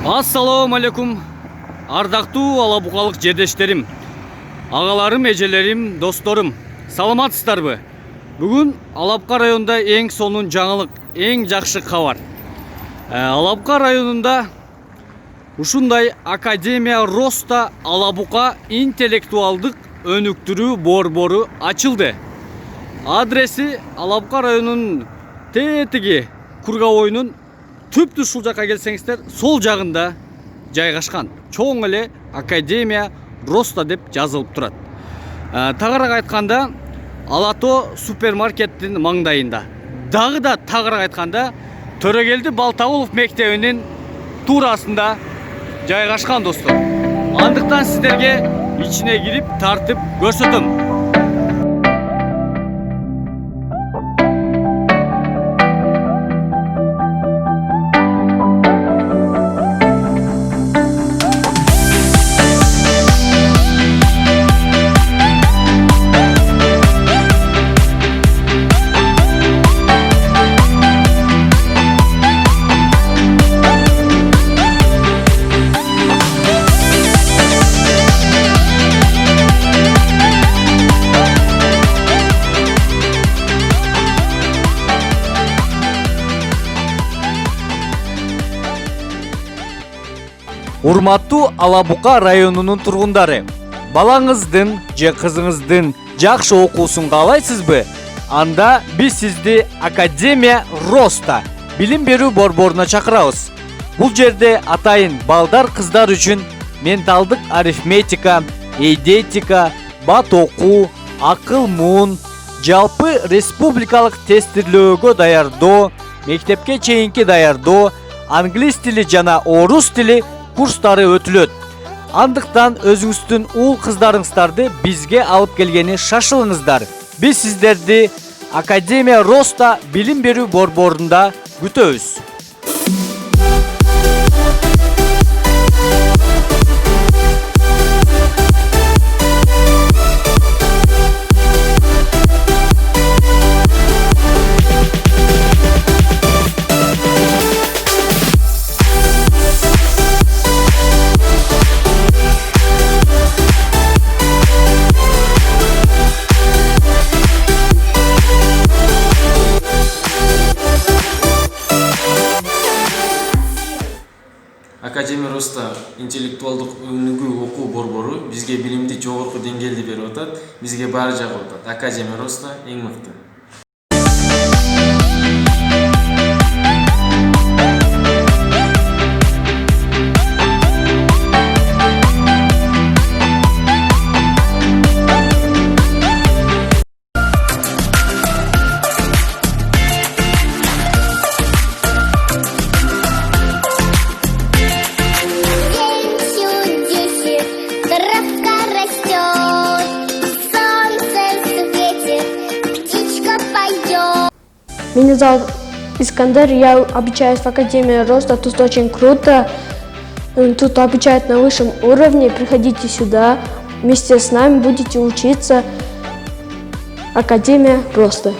Ассаламу алейкум, ардактуу алабукалык жердештерим, агаларым, эжелерим, досторум, саламатсыздарбы? Бүгүн Алапка районунда эң сонун жаңылык, эң жакшы кабар. Алапка районунда ушундай Академия Роста Алабука интеллектуалдык өнүктүрүү борбору ачылды. Адреси Алапка районунун тетиги Кургабойдун түп ушул жакка келсеңиздер, сол жагында жайгашкан. Чоң эле Академия Роста деп жазылып турат. Тагыраак айтканда, Алато супермаркеттин маңдайында. Дагы да тагыраак айтканда, Төрөгелди Балтабулов мектебинин туурасында жайгашкан, достор. Андыктан сиздерге ичине кирип тартып көрсөтөм. Урматтуу Алабука районунун тургундары, балаңыздын же кызыңыздын жакшы окуусун каалайсызбы? Анда биз сизди Академия Роста билим берүү борборуна чакырабыз. Бул жерде атайын балдар кыздар үчүн менталдык арифметика, эйдетика, бат окуу, акыл муун, жалпы республикалык тестирлөөгө даярдоо, мектепке чейинки даярдоо, англис тили жана орус тили курстары өтүлөт. Андыктан өзүңүздүн уул кыздарыңыздарды бизге алып келгени шашылыңыздар. Биз сиздерди Академия Роста билим берүү борборунда күтөбүз. Академия Роста интеллектуалдык өнүгүү окуу борбору бизге билимди жогорку деңгээлде берип атат. Бизге баары жагып атат. Академия Роста эң мыкты. Меня зовут Искандер, я обучаюсь в Академии Роста, тут очень круто, тут обучают на высшем уровне, приходите сюда, вместе с нами будете учиться. Академия Роста.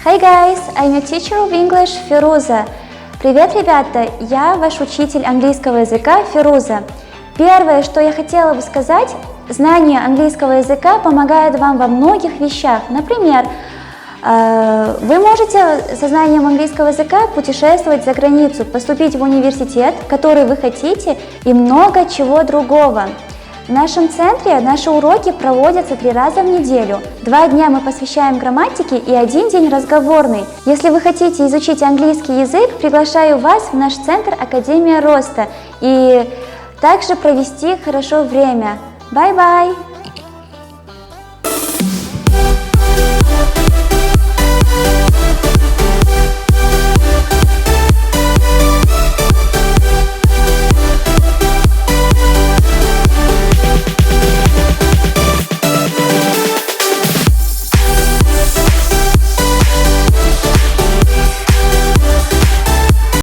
Hey guys, I'm your teacher of English, Фируза. Привет, ребята, я ваш учитель английского языка, Фируза. Первое, что я хотела бы сказать, знание английского языка помогает вам во многих вещах. Например, вы можете со знанием английского языка путешествовать за границу, поступить в университет, который вы хотите, и много чего другого. В нашем центре наши уроки проводятся 3 раза в неделю. 2 дня мы посвящаем грамматике и 1 день разговорный. Если вы хотите изучить английский язык, приглашаю вас в наш центр Академия Роста и также провести хорошо время. Bye-bye!